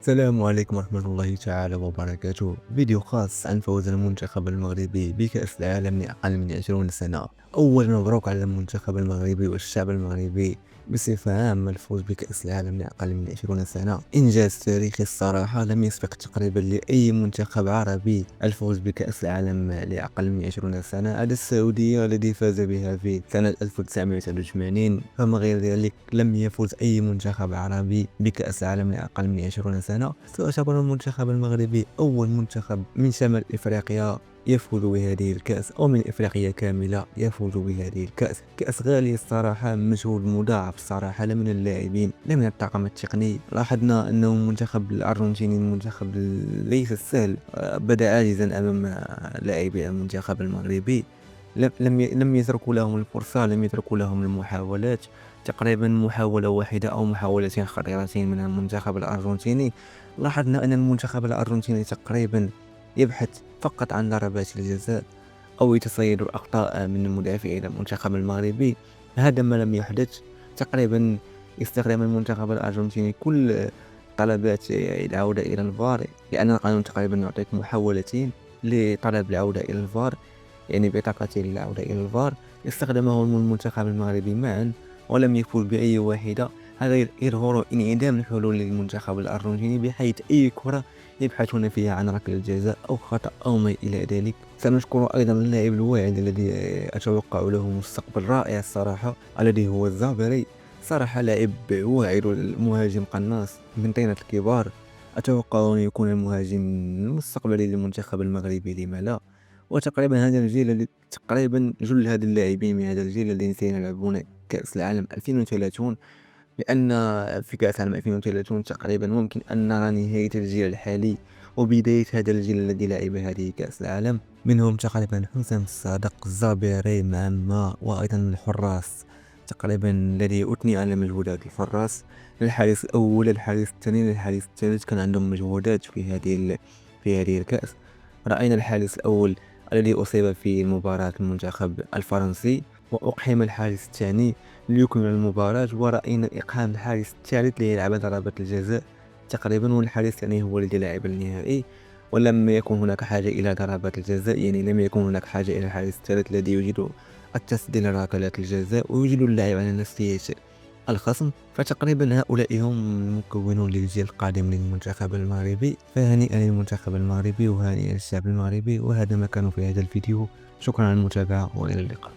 السلام عليكم ورحمة الله تعالى وبركاته. فيديو خاص عن فوز المنتخب المغربي بكأس العالم لأقل من 20 سنة. أول مبروك على المنتخب المغربي والشعب المغربي بصفة عامة. الفوز بكأس العالم لأقل من 20 سنة إنجاز تاريخي الصراحة، لم يسبق تقريبا لأي منتخب عربي الفوز بكأس العالم لأقل من 20 سنة على السعودية الذي فاز بها في سنة 1989. فما غير ذلك لم يفوز أي منتخب عربي بكأس العالم لأقل من 20 سنة. سيعتبر المنتخب المغربي أول منتخب من شمال إفريقيا يفوز بهذه الكأس، أو من إفريقيا كاملة يفوز بهذه الكأس. كأس غالية الصراحة، مجهود مضاعف الصراحة، لا من اللاعبين لا من الطاقم التقني. لاحظنا أنه المنتخب الأرجنتيني المنتخب ليس السهل، بدأ عاجزا أمام لاعبي المنتخب المغربي. لم يتركوا لهم الفرصة، لم يتركوا لهم المحاولات. تقريبا محاولة واحدة أو محاولتين خطيرتين من المنتخب الأرجنتيني. لاحظنا أن المنتخب الأرجنتيني تقريبا يبحث فقط عن ضربات الجزاء أو يتصيد الأخطاء من المدافعين المنتخب المغربي. هذا ما لم يحدث. تقريبا استخدم المنتخب الأرجنتيني كل طلبات العودة إلى الفار، لأن القانون تقريبا يعطيك محاولتين لطلب العودة إلى الفار، يعني بطاقتين للعودة إلى الفار. استخدمهم المنتخب المغربي معا ولم يفوز بأي واحدة. هذا يظهر انعدام الحلول للمنتخب الأرجنتيني، بحيث أي كرة يبحثون فيها عن ركلة جزاء أو خطأ أو ما إلى ذلك. سنشكر أيضا اللاعب الواعد الذي أتوقع له مستقبل رائع الصراحة، الذي هو الزابري. صراحة لاعب واعد، المهاجم قناص من طينة الكبار. أتوقع أن يكون المهاجم المستقبلي للمنتخب المغربي، لما لا. وتقريبا هذا الجيل تقريبا جل هذا اللاعبين من هذا الجيل الذين سيلعبون كأس العالم 2030. لأن في كأس العالم 2030 تقريبا ممكن أن نرى نهاية الجيل الحالي وبداية هذا الجيل الذي لعب هذه كأس العالم. منهم تقريبا حسام الصادق، الزابيري، معما، وأيضا الحراس تقريبا الذي أثني على مجهودات الحراس. الحارس الأول، الحارس الثاني، الحارس الثالث كان عندهم مجهودات في هذه الكأس. رأينا الحارس الأول الذي أصيب في مباراة المنتخب الفرنسي، وأقحم الحارس الثاني ليكمل المباراة، ورأينا إقحام الحارس الثالث ليلعب ضربة الجزاء تقريبا، والحارس الثاني هو الذي لعب النهائي. ولم يكن هناك حاجة إلى ضربات الجزاء، يعني لم يكن هناك حاجة إلى الحارس الثالث الذي يجيد التسديد ركلات الجزاء ويجيد اللعب على نفسية الخصم. فتقريبا هؤلاء هم المكونون للجيل القادم للمنتخب المغربي. فهنيئا للمنتخب المغربي وهنيئا للشعب المغربي. وهذا ما كان في هذا الفيديو. شكرا على المتابعة وإلى اللقاء.